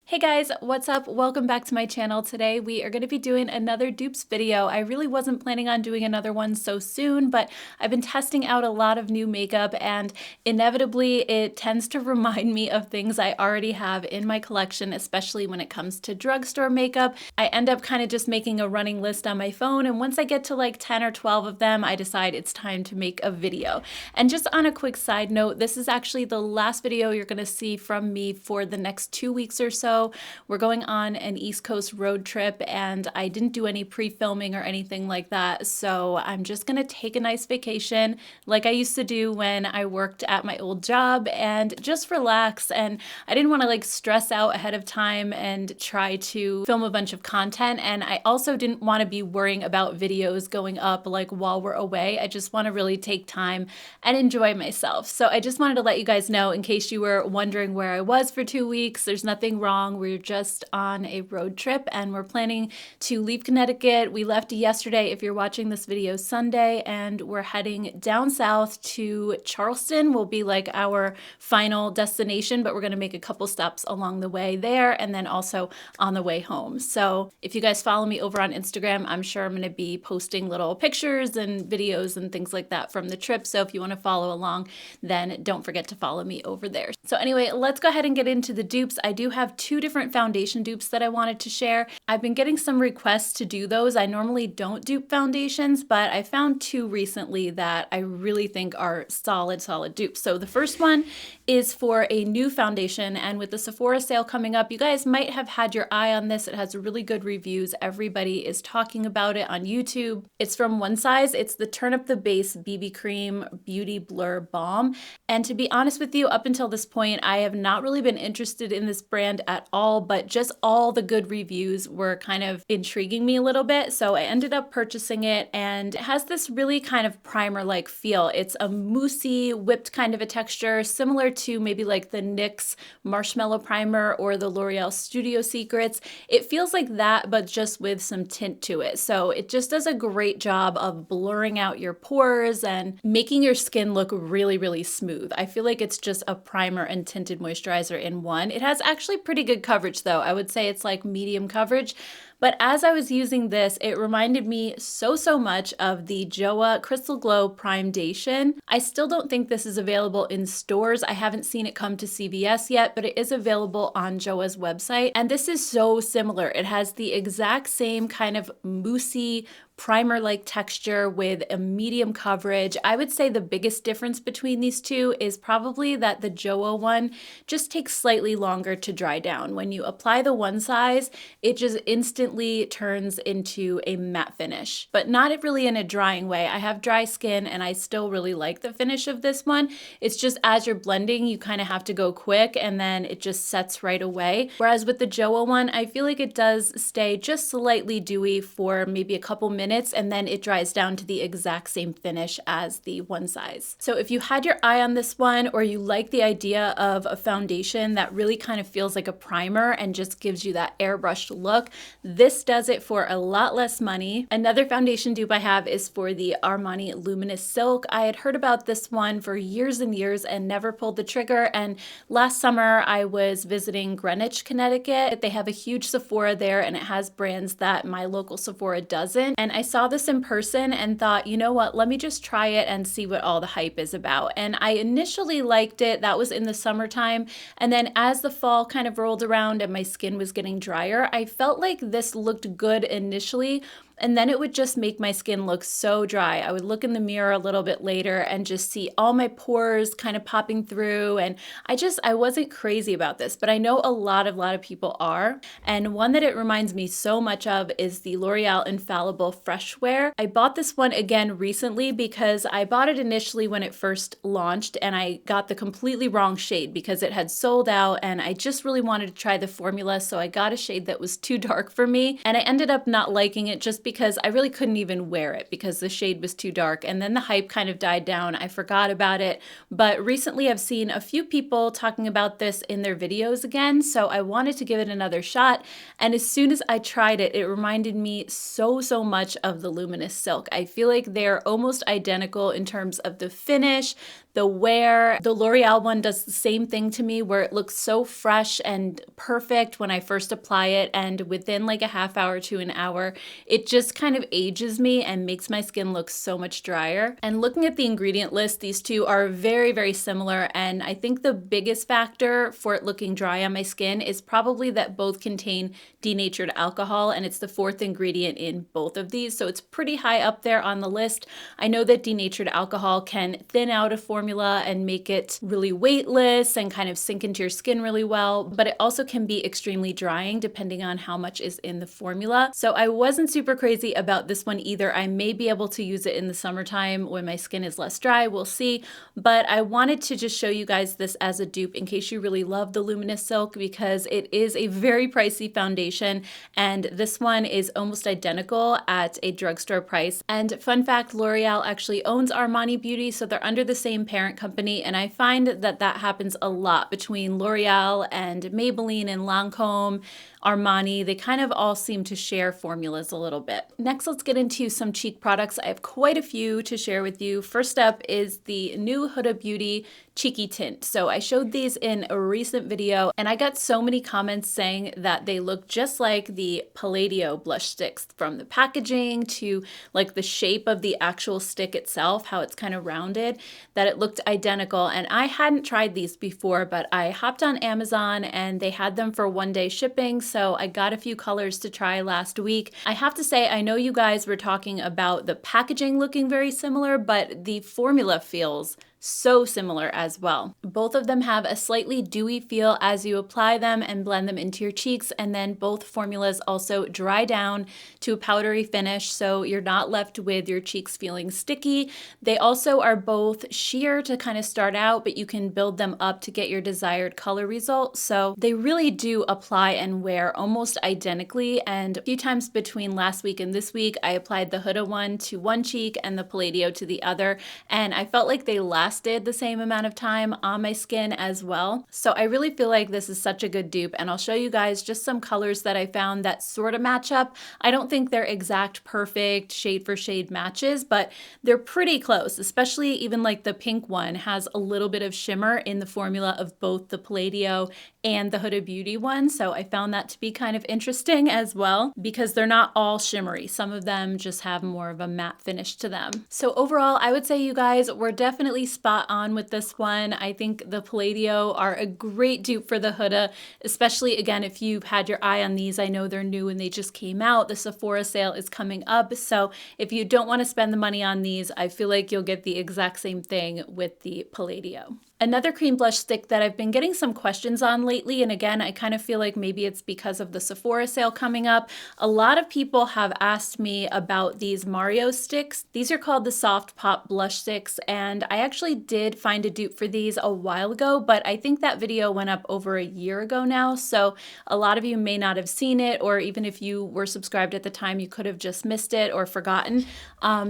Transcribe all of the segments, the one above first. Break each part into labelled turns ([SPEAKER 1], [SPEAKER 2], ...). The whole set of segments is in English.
[SPEAKER 1] Hey guys, what's up? Welcome back to my channel. Today we are going to be doing another dupes video. I really wasn't planning on doing another one so soon, but I've been testing out a lot of new makeup and inevitably it tends to remind me of things I already have in my collection, especially when it comes to drugstore makeup. I end up kind of just making a running list on my phone, and once I get to like 10 or 12 of them, I decide it's time to make a video. And just on a quick side note, this is actually the last video you're going to see from me for the next 2 weeks or so. We're going on an East Coast road trip and I didn't do any pre-filming or anything like that. So I'm just gonna take a nice vacation like I used to do when I worked at my old job and just relax. And I didn't want to like stress out ahead of time and try to film a bunch of content. And I also didn't want to be worrying about videos going up like while we're away. I just want to really take time and enjoy myself. So I just wanted to let you guys know, in case you were wondering where I was for 2 weeks, there's nothing wrong. We're just on a road trip and we're planning to leave Connecticut. We left yesterday if you're watching this video Sunday, and we're heading down south to Charleston will be like our final destination, but we're going to make a couple stops along the way there and then also on the way home. So if you guys follow me over on Instagram, I'm sure I'm going to be posting little pictures and videos and things like that from the trip. So if you want to follow along, then don't forget to follow me over there. So anyway, let's go ahead and get into the dupes. I do have two different foundation dupes that I wanted to share. I've been getting some requests to do those. I normally don't dupe foundations, but I found two recently that I really think are solid dupes. So the first one is for a new foundation, and with the Sephora sale coming up, you guys might have had your eye on this. It has really good reviews. Everybody is talking about it on YouTube. It's from One Size. It's the Turn Up the Base BB Cream Beauty Blur Balm. And to be honest with you, up until this point, I have not really been interested in this brand at all, but just all the good reviews were kind of intriguing me a little bit. So I ended up purchasing it, and it has this really kind of primer-like feel. It's a moussey, whipped kind of a texture, similar to maybe like the NYX Marshmallow Primer or the L'Oreal Studio Secrets. It feels like that, but just with some tint to it. So it just does a great job of blurring out your pores and making your skin look really smooth. I feel like it's just a primer and tinted moisturizer in one. It has actually pretty good coverage though. I would say it's like medium coverage. But as I was using this, it reminded me so much of the JOA Crystal Glow Primedation. I still don't think this is available in stores. I haven't seen it come to CVS yet, but it is available on JOA's website. And this is so similar. It has the exact same kind of moussey primer-like texture with a medium coverage. I would say the biggest difference between these two is probably that the JOA one just takes slightly longer to dry down. When you apply the One Size, it just instantly turns into a matte finish, but not really in a drying way. I have dry skin and I still really like the finish of this one. It's just as you're blending, you kind of have to go quick and then it just sets right away. Whereas with the JOA one, I feel like it does stay just slightly dewy for maybe a couple minutes, and then it dries down to the exact same finish as the One Size. So if you had your eye on this one, or you like the idea of a foundation that really kind of feels like a primer and just gives you that airbrushed look, this does it for a lot less money. Another foundation dupe I have is for the Armani Luminous Silk. I had heard about this one for years and years and never pulled the trigger, and last summer I was visiting Greenwich, Connecticut. They have a huge Sephora there and it has brands that my local Sephora doesn't, and I saw this in person and thought, you know what, let me just try it and see what all the hype is about. And I initially liked it. That was in the summertime. And then as the fall kind of rolled around and my skin was getting drier, I felt like this looked good initially, and then it would just make my skin look so dry. I would look in the mirror a little bit later and just see all my pores kind of popping through. And I wasn't crazy about this, but I know a lot of people are. And one that it reminds me so much of is the L'Oreal Infallible Fresh Wear. I bought this one again recently because I bought it initially when it first launched and I got the completely wrong shade because it had sold out, and I just really wanted to try the formula. So I got a shade that was too dark for me, and I ended up not liking it just because I really couldn't even wear it because the shade was too dark, and then the hype kind of died down. I forgot about it, but recently I've seen a few people talking about this in their videos again, so I wanted to give it another shot, and as soon as I tried it, it reminded me so much of the Luminous Silk. I feel like they're almost identical in terms of the finish, the wear. The L'Oreal one does the same thing to me where it looks so fresh and perfect when I first apply it, and within like a half hour to an hour, it just kind of ages me and makes my skin look so much drier. And looking at the ingredient list, these two are very similar, and I think the biggest factor for it looking dry on my skin is probably that both contain denatured alcohol, and it's the fourth ingredient in both of these, so it's pretty high up there on the list. I know that denatured alcohol can thin out a formula and make it really weightless and kind of sink into your skin really well, but it also can be extremely drying depending on how much is in the formula. So I wasn't super crazy about this one either. I may be able to use it in the summertime when my skin is less dry, we'll see, but I wanted to just show you guys this as a dupe in case you really love the Luminous Silk, because it is a very pricey foundation, and this one is almost identical at a drugstore price. And fun fact, L'Oreal actually owns Armani Beauty, so they're under the same parent company, and I find that that happens a lot between L'Oreal and Maybelline and Lancome, Armani. They kind of all seem to share formulas a little bit. Next, let's get into some cheek products. I have quite a few to share with you. First up is the new Huda Beauty Cheeky Tint. So I showed these in a recent video, and I got so many comments saying that they look just like the Palladio blush sticks, from the packaging to like the shape of the actual stick itself, how it's kind of rounded, that it looked identical. And I hadn't tried these before, but I hopped on Amazon and they had them for one-day shipping, so I got a few colors to try last week. I have to say, I know you guys were talking about the packaging looking very similar, but the formula feels so similar as well. Both of them have a slightly dewy feel as you apply them and blend them into your cheeks, and then both formulas also dry down to a powdery finish, so you're not left with your cheeks feeling sticky. They also are both sheer to kind of start out, but you can build them up to get your desired color result, so they really do apply and wear almost identically. And a few times between last week and this week, I applied the Huda one to one cheek and the Palladio to the other, and I felt like they lasted the same amount of time on my skin as well. So I really feel like this is such a good dupe, and I'll show you guys just some colors that I found that sort of match up. I don't think they're exact perfect shade for shade matches, but they're pretty close, especially even like the pink one has a little bit of shimmer in the formula of both the Palladio and the Huda Beauty one. So I found that to be kind of interesting as well, because they're not all shimmery. Some of them just have more of a matte finish to them. So overall, I would say you guys were definitely spot on with this one. I think the Palladio are a great dupe for the Huda, especially again, if you've had your eye on these. I know they're new and they just came out. The Sephora sale is coming up. So if you don't want to spend the money on these, I feel like you'll get the exact same thing with the Palladio. Another cream blush stick that I've been getting some questions on lately, and again, I kind of feel like maybe it's because of the Sephora sale coming up. A lot of people have asked me about these Mario sticks. These are called the Soft Pop Blush Sticks, and I actually did find a dupe for these a while ago, but I think that video went up over a year ago now, so a lot of you may not have seen it, or even if you were subscribed at the time, you could have just missed it or forgotten.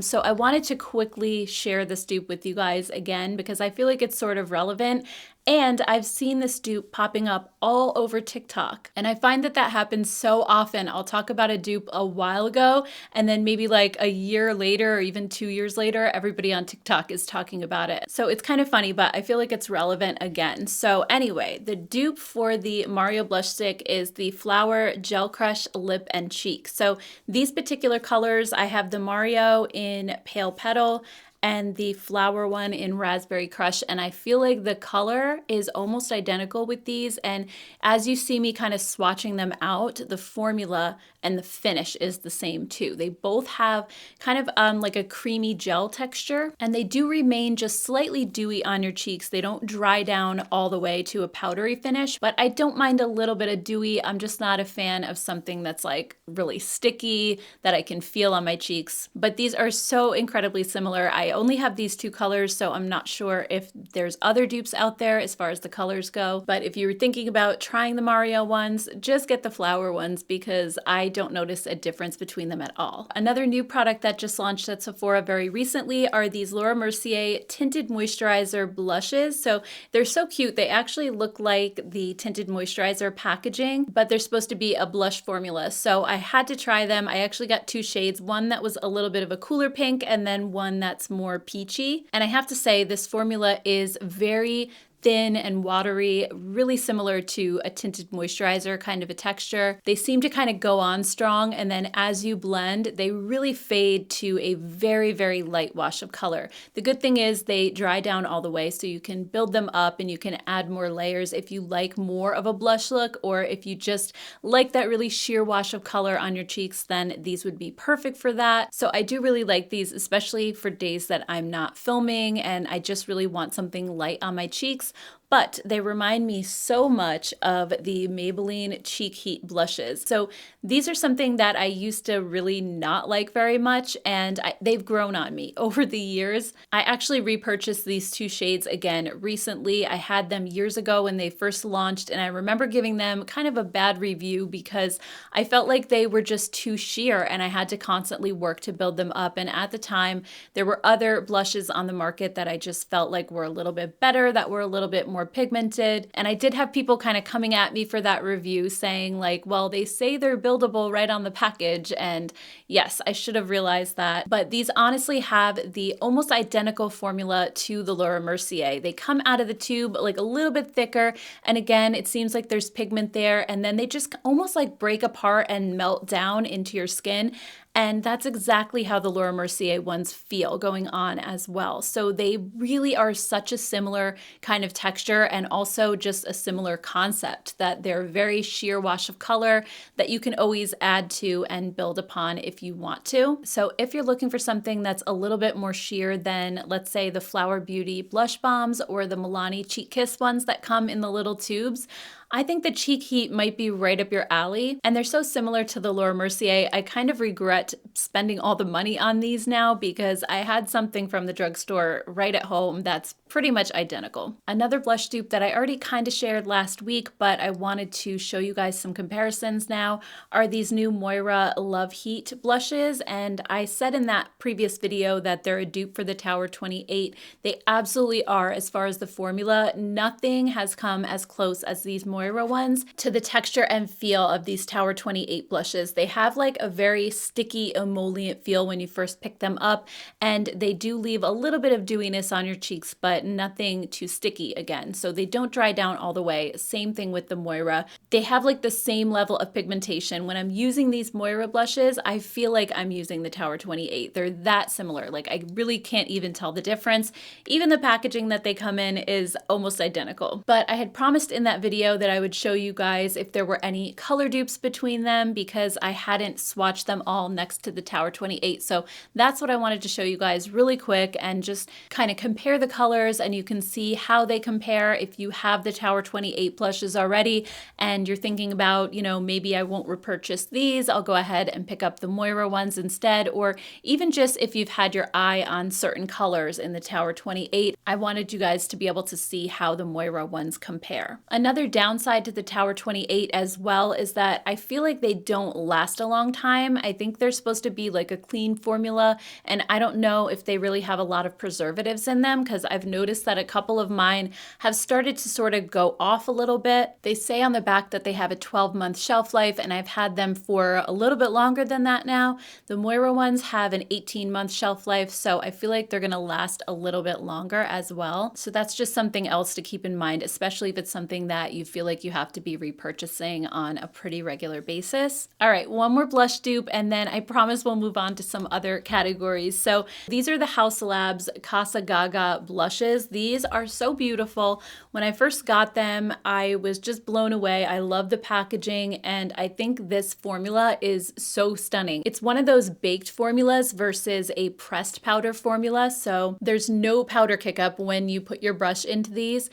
[SPEAKER 1] So I wanted to quickly share this dupe with you guys again, because I feel like it's sort of relevant. And I've seen this dupe popping up all over TikTok. And I find that that happens so often. I'll talk about a dupe a while ago, and then maybe like a year later or even 2 years later, everybody on TikTok is talking about it. So it's kind of funny, but I feel like it's relevant again. So anyway, the dupe for the Mario blush stick is the Flower Gel Crush Lip and Cheek. So these particular colors, I have the Mario in Pale Petal and the flower one in Raspberry Crush, and I feel like the color is almost identical with these, and as you see me kind of swatching them out, the formula and the finish is the same too. They both have kind of like a creamy gel texture, and they do remain just slightly dewy on your cheeks. They don't dry down all the way to a powdery finish, but I don't mind a little bit of dewy. I'm just not a fan of something that's like really sticky that I can feel on my cheeks, but these are so incredibly similar. I I only have these two colors, so I'm not sure if there's other dupes out there as far as the colors go. But if you're thinking about trying the Mario ones, just get the flower ones because I don't notice a difference between them at all. Another new product that just launched at Sephora very recently are these Laura Mercier tinted moisturizer blushes. So they're so cute. They actually look like the tinted moisturizer packaging, but they're supposed to be a blush formula. So I had to try them. I actually got two shades, one that was a little bit of a cooler pink and then one that's more peachy. And I have to say this formula is very thin and watery, really similar to a tinted moisturizer kind of a texture. They seem to kind of go on strong, and then as you blend, they really fade to a very, very light wash of color. The good thing is they dry down all the way, so you can build them up and you can add more layers if you like more of a blush look, or if you just like that really sheer wash of color on your cheeks, then these would be perfect for that. So I do really like these, especially for days that I'm not filming and I just really want something light on my cheeks. But they remind me so much of the Maybelline Cheek Heat blushes. So these are something that I used to really not like very much, and they've grown on me over the years. I actually repurchased these two shades again recently. I had them years ago when they first launched, and I remember giving them kind of a bad review because I felt like they were just too sheer and I had to constantly work to build them up. And at the time, there were other blushes on the market that I just felt like were a little bit better, that were a little bit more pigmented. And I did have people kind of coming at me for that review saying like, well, they say they're buildable right on the package. And yes, I should have realized that. But these honestly have the almost identical formula to the Laura Mercier. They come out of the tube like a little bit thicker. And again, it seems like there's pigment there. And then they just almost like break apart and melt down into your skin. And that's exactly how the Laura Mercier ones feel going on as well. So they really are such a similar kind of texture and also just a similar concept that they're very sheer wash of color that you can always add to and build upon if you want to. So if you're looking for something that's a little bit more sheer than, let's say, the Flower Beauty blush bombs or the Milani Cheek Kiss ones that come in the little tubes, I think the Cheek Heat might be right up your alley. And they're so similar to the Laura Mercier, I kind of regret spending all the money on these now because I had something from the drugstore right at home that's pretty much identical. Another blush dupe that I already kind of shared last week, but I wanted to show you guys some comparisons now, are these new Moira Love Heat blushes. And I said in that previous video that they're a dupe for the Tower 28. They absolutely are as far as the formula. Nothing has come as close as these Moira ones to the texture and feel of these Tower 28 blushes. They have like a very sticky emollient feel when you first pick them up, and they do leave a little bit of dewiness on your cheeks, but nothing too sticky again. So they don't dry down all the way. Same thing with the Moira. They have like the same level of pigmentation. When I'm using these Moira blushes, I feel like I'm using the Tower 28. They're that similar. Like I really can't even tell the difference. Even the packaging that they come in is almost identical. But I had promised in that video that I would show you guys if there were any color dupes between them because I hadn't swatched them all next to the Tower 28. So that's what I wanted to show you guys really quick and just kind of compare the colors, and you can see how they compare if you have the Tower 28 blushes already and you're thinking about, you know, maybe I won't repurchase these, I'll go ahead and pick up the Moira ones instead, or even just if you've had your eye on certain colors in the Tower 28, I wanted you guys to be able to see how the Moira ones compare. Another downside to the Tower 28 as well is that I feel like they don't last a long time. I think they're supposed to be like a clean formula, and I don't know if they really have a lot of preservatives in them because I've noticed that a couple of mine have started to sort of go off a little bit. They say on the back that they have a 12-month shelf life, and I've had them for a little bit longer than that now. The Moira ones have an 18-month shelf life, so I feel like they're going to last a little bit longer as well. So that's just something else to keep in mind, especially if it's something that you feel like you have to be repurchasing on a pretty regular basis. All right, one more blush dupe, and then I promise we'll move on to some other categories. So these are the Haus Labs Casa Gaga blushes. These are so beautiful. When I first got them, I was just blown away. I love the packaging, and I think this formula is so stunning. It's one of those baked formulas versus a pressed powder formula, so there's no powder kick up when you put your brush into these.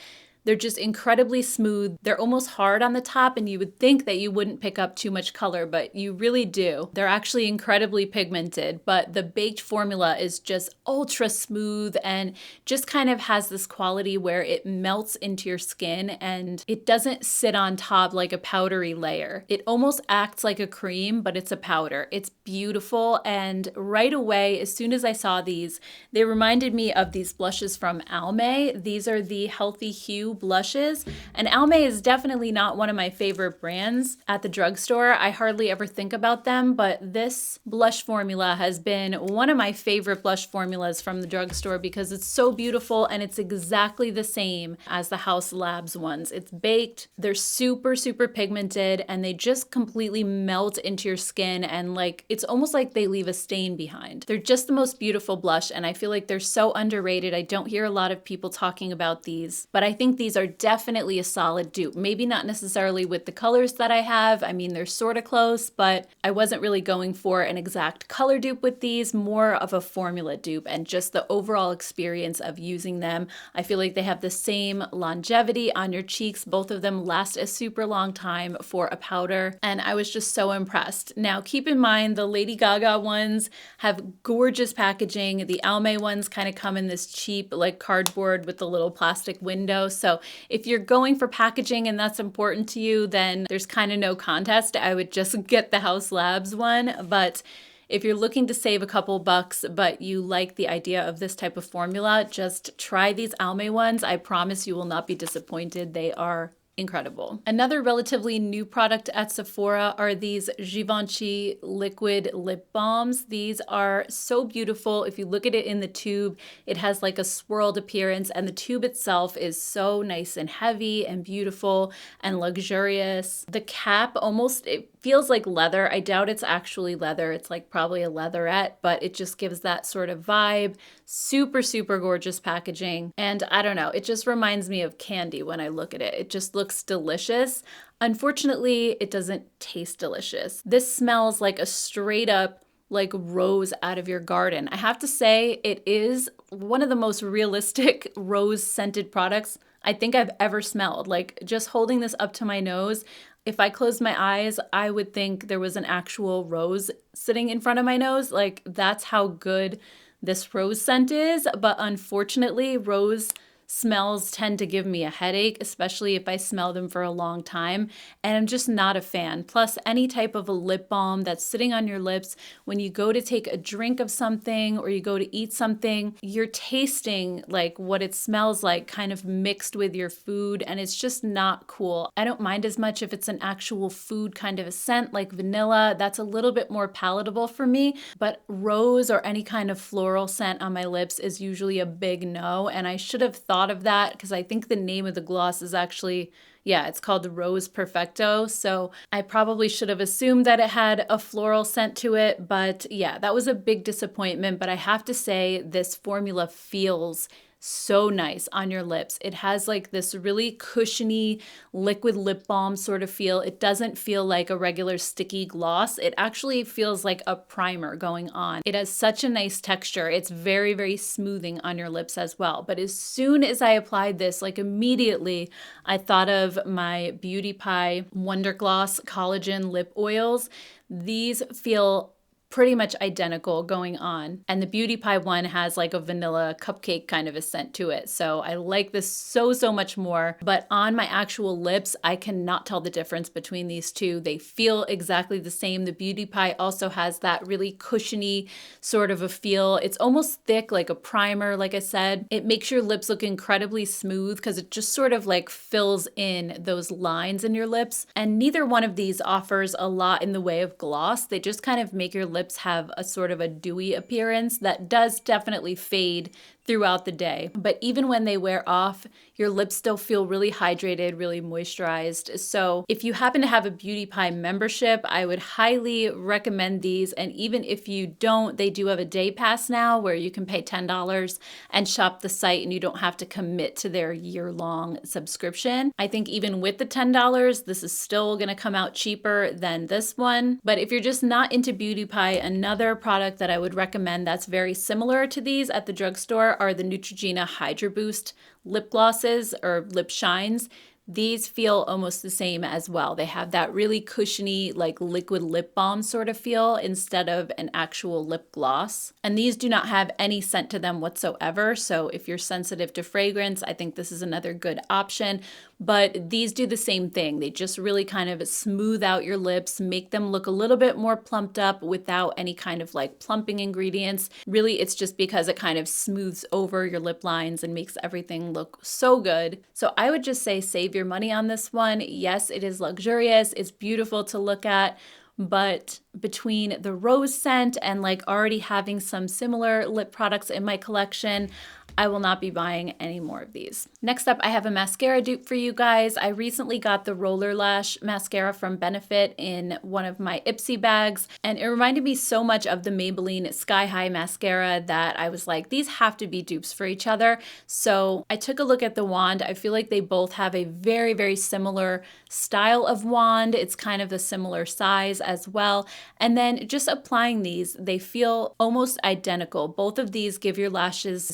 [SPEAKER 1] They're just incredibly smooth. They're almost hard on the top, and you would think that you wouldn't pick up too much color, but you really do. They're actually incredibly pigmented, but the baked formula is just ultra smooth and just kind of has this quality where it melts into your skin and it doesn't sit on top like a powdery layer. It almost acts like a cream, but it's a powder. It's beautiful, and right away, as soon as I saw these, they reminded me of these blushes from Almay. These are the Healthy Hue blushes, and Almay is definitely not one of my favorite brands at the drugstore. I hardly ever think about them, but this blush formula has been one of my favorite blush formulas from the drugstore because it's so beautiful and it's exactly the same as the Haus Labs ones. It's baked, they're super, super pigmented, and they just completely melt into your skin, and like it's almost like they leave a stain behind. They're just the most beautiful blush, and I feel like they're so underrated. I don't hear a lot of people talking about these, but I think these are definitely a solid dupe. Maybe not necessarily with the colors that I have. I mean, they're sort of close, but I wasn't really going for an exact color dupe with these, more of a formula dupe, and just the overall experience of using them. I feel like they have the same longevity on your cheeks. Both of them last a super long time for a powder, and I was just so impressed. Now, keep in mind the Lady Gaga ones have gorgeous packaging. The Almay ones kind of come in this cheap like cardboard with the little plastic window. So if you're going for packaging and that's important to you, then there's kind of no contest. I would just get the Haus Labs one. But if you're looking to save a couple bucks, but you like the idea of this type of formula, just try these Almay ones. I promise you will not be disappointed. They are incredible. Another relatively new product at Sephora are these Givenchy liquid lip balms. These are so beautiful. If you look at it in the tube, it has like a swirled appearance, and the tube itself is so nice and heavy and beautiful and luxurious. The cap almost, it feels like leather. I doubt it's actually leather. It's like probably a leatherette, but it just gives that sort of vibe. Super, super gorgeous packaging. And I don't know, it just reminds me of candy when I look at it. It just looks delicious. Unfortunately, it doesn't taste delicious. This smells like a straight up like rose out of your garden. I have to say, it is one of the most realistic rose scented products I think I've ever smelled. Like just holding this up to my nose, if I closed my eyes, I would think there was an actual rose sitting in front of my nose. Like that's how good this rose scent is. But unfortunately, rose smells tend to give me a headache, especially if I smell them for a long time, and I'm just not a fan. Plus, any type of a lip balm that's sitting on your lips, when you go to take a drink of something or you go to eat something, you're tasting like what it smells like kind of mixed with your food, and it's just not cool. I don't mind as much if it's an actual food kind of a scent like vanilla. That's a little bit more palatable for me, but rose or any kind of floral scent on my lips is usually a big no, and I should have thought of that because I think the name of the gloss is actually, yeah, it's called Rose Perfecto. So I probably should have assumed that it had a floral scent to it. But yeah, that was a big disappointment. But I have to say, this formula feels so nice on your lips. It has like this really cushiony liquid lip balm sort of feel. It doesn't feel like a regular sticky gloss. It actually feels like a primer going on. It has such a nice texture. It's very, very smoothing on your lips as well. But as soon as I applied this, like immediately, I thought of my Beauty Pie Wonder Gloss Collagen Lip Oils. These feel pretty much identical going on. And the Beauty Pie one has like a vanilla cupcake kind of a scent to it. So I like this so, so much more. But on my actual lips, I cannot tell the difference between these two. They feel exactly the same. The Beauty Pie also has that really cushiony sort of a feel. It's almost thick, like a primer, like I said. It makes your lips look incredibly smooth because it just sort of like fills in those lines in your lips. And neither one of these offers a lot in the way of gloss. They just kind of make your lips have a sort of a dewy appearance that does definitely fade throughout the day. But even when they wear off, your lips still feel really hydrated, really moisturized. So if you happen to have a Beauty Pie membership, I would highly recommend these. And even if you don't, they do have a day pass now where you can pay $10 and shop the site and you don't have to commit to their year-long subscription. I think even with the $10, this is still gonna come out cheaper than this one. But if you're just not into Beauty Pie, another product that I would recommend that's very similar to these at the drugstore here are the Neutrogena Hydra Boost lip glosses or lip shines. These feel almost the same as well. They have that really cushiony, like liquid lip balm sort of feel instead of an actual lip gloss. And these do not have any scent to them whatsoever. So if you're sensitive to fragrance, I think this is another good option. But these do the same thing. They just really kind of smooth out your lips, make them look a little bit more plumped up without any kind of like plumping ingredients. Really, it's just because it kind of smooths over your lip lines and makes everything look so good. So I would just say save your money on this one. Yes, it is luxurious. It's beautiful to look at. But between the rose scent and like already having some similar lip products in my collection, I will not be buying any more of these. Next up, I have a mascara dupe for you guys. I recently got the Roller Lash mascara from Benefit in one of my Ipsy bags, and it reminded me so much of the Maybelline Sky High mascara that I was like, these have to be dupes for each other. So I took a look at the wand. I feel like they both have a very, very similar style of wand. It's kind of a similar size as well. And then just applying these, they feel almost identical. Both of these give your lashes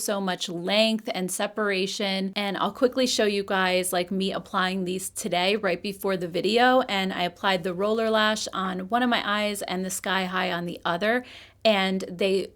[SPEAKER 1] so much length and separation. And I'll quickly show you guys like me applying these today right before the video. And I applied the Roller Lash on one of my eyes and the Sky High on the other. And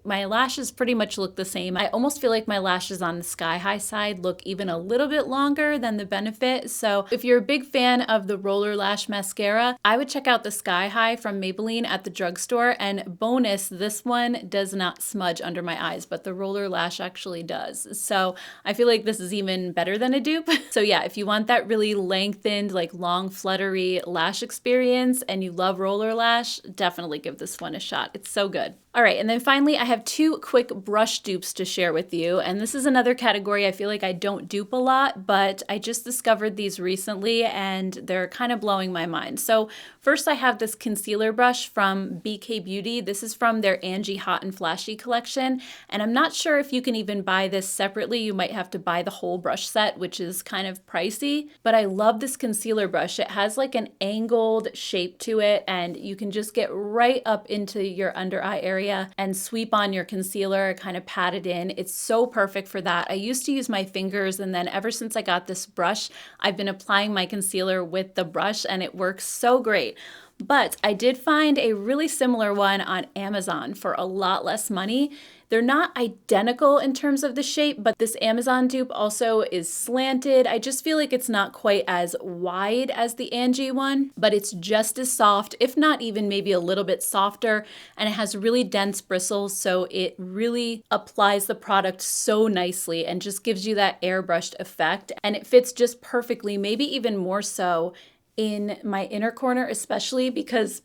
[SPEAKER 1] my lashes pretty much look the same. I almost feel like my lashes on the Sky High side look even a little bit longer than the Benefit. So if you're a big fan of the Roller Lash mascara, I would check out the Sky High from Maybelline at the drugstore. And bonus, this one does not smudge under my eyes, but the Roller Lash actually does. So I feel like this is even better than a dupe. So yeah, if you want that really lengthened, like long fluttery lash experience and you love Roller Lash, definitely give this one a shot. It's so good. All right, and then finally, I have two quick brush dupes to share with you. And this is another category I feel like I don't dupe a lot, but I just discovered these recently and they're kind of blowing my mind. So first I have this concealer brush from BK Beauty. This is from their Angie Hot and Flashy collection. And I'm not sure if you can even buy this separately. You might have to buy the whole brush set, which is kind of pricey. But I love this concealer brush. It has like an angled shape to it and you can just get right up into your under eye area and sweep on your concealer, kind of pat it in. It's so perfect for that. I used to use my fingers, and then ever since I got this brush, I've been applying my concealer with the brush and it works so great. But I did find a really similar one on Amazon for a lot less money. They're not identical in terms of the shape, but this Amazon dupe also is slanted. I just feel like it's not quite as wide as the Angie one, but it's just as soft, if not even maybe a little bit softer, and it has really dense bristles, so it really applies the product so nicely and just gives you that airbrushed effect, and it fits just perfectly, maybe even more so in my inner corner, especially because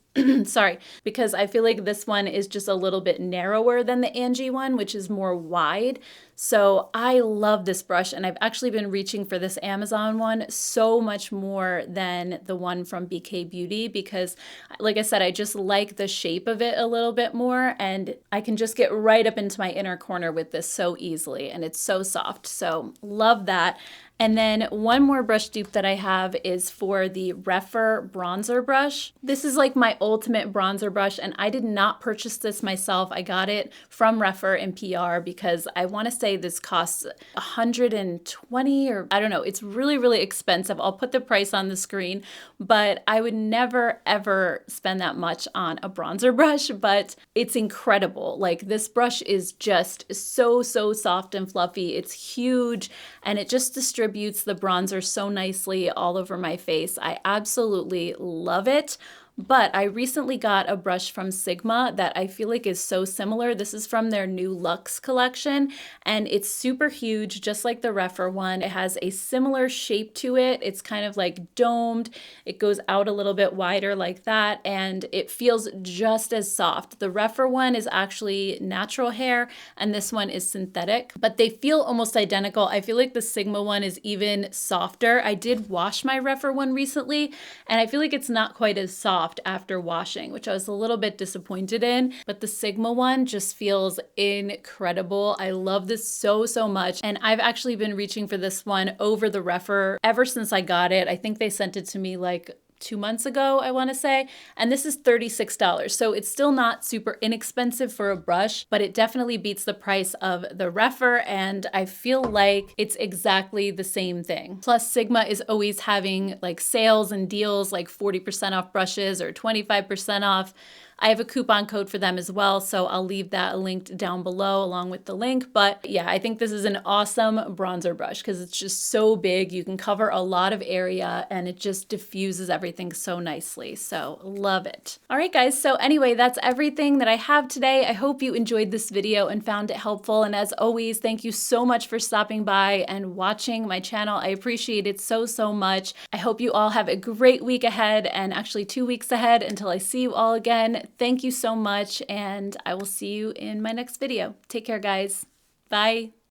[SPEAKER 1] because I feel like this one is just a little bit narrower than the Angie one, which is more wide. So I love this brush, and I've actually been reaching for this Amazon one so much more than the one from BK Beauty because, like I said, I just like the shape of it a little bit more, and I can just get right up into my inner corner with this so easily, and it's so soft. So love that. And then one more brush dupe that I have is for the Rephr bronzer brush. This is like my ultimate bronzer brush, and I did not purchase this myself. I got it from Rephr in PR because I want to say this costs $120 or I don't know. It's really, really expensive. I'll put the price on the screen, but I would never, ever spend that much on a bronzer brush, but it's incredible. Like this brush is just so soft and fluffy. It's huge, and it just distributes the bronzer so nicely all over my face. I absolutely love it. But I recently got a brush from Sigma that I feel like is so similar. This is from their new Luxe collection, and it's super huge, just like the Rephr one. It has a similar shape to it. It's kind of like domed. It goes out a little bit wider like that, and it feels just as soft. The Rephr one is actually natural hair, and this one is synthetic, but they feel almost identical. I feel like the Sigma one is even softer. I did wash my Rephr one recently, and I feel like it's not quite as soft after washing, which I was a little bit disappointed in, but the Sigma one just feels incredible. I love this so much, and I've actually been reaching for this one over the Rephr ever since I got it. I think they sent it to me like 2 months ago, I want to say, and this is $36. So it's still not super inexpensive for a brush, but it definitely beats the price of the Rephr, and I feel like it's exactly the same thing. Plus Sigma is always having like sales and deals, like 40% off brushes or 25% off. I have a coupon code for them as well, so I'll leave that linked down below along with the link. But yeah, I think this is an awesome bronzer brush because it's just so big. You can cover a lot of area and it just diffuses everything so nicely. So love it. All right, guys. So anyway, that's everything that I have today. I hope you enjoyed this video and found it helpful. And as always, thank you so much for stopping by and watching my channel. I appreciate it so, so much. I hope you all have a great week ahead, and actually 2 weeks ahead until I see you all again. Thank you so much, and I will see you in my next video. Take care, guys. Bye.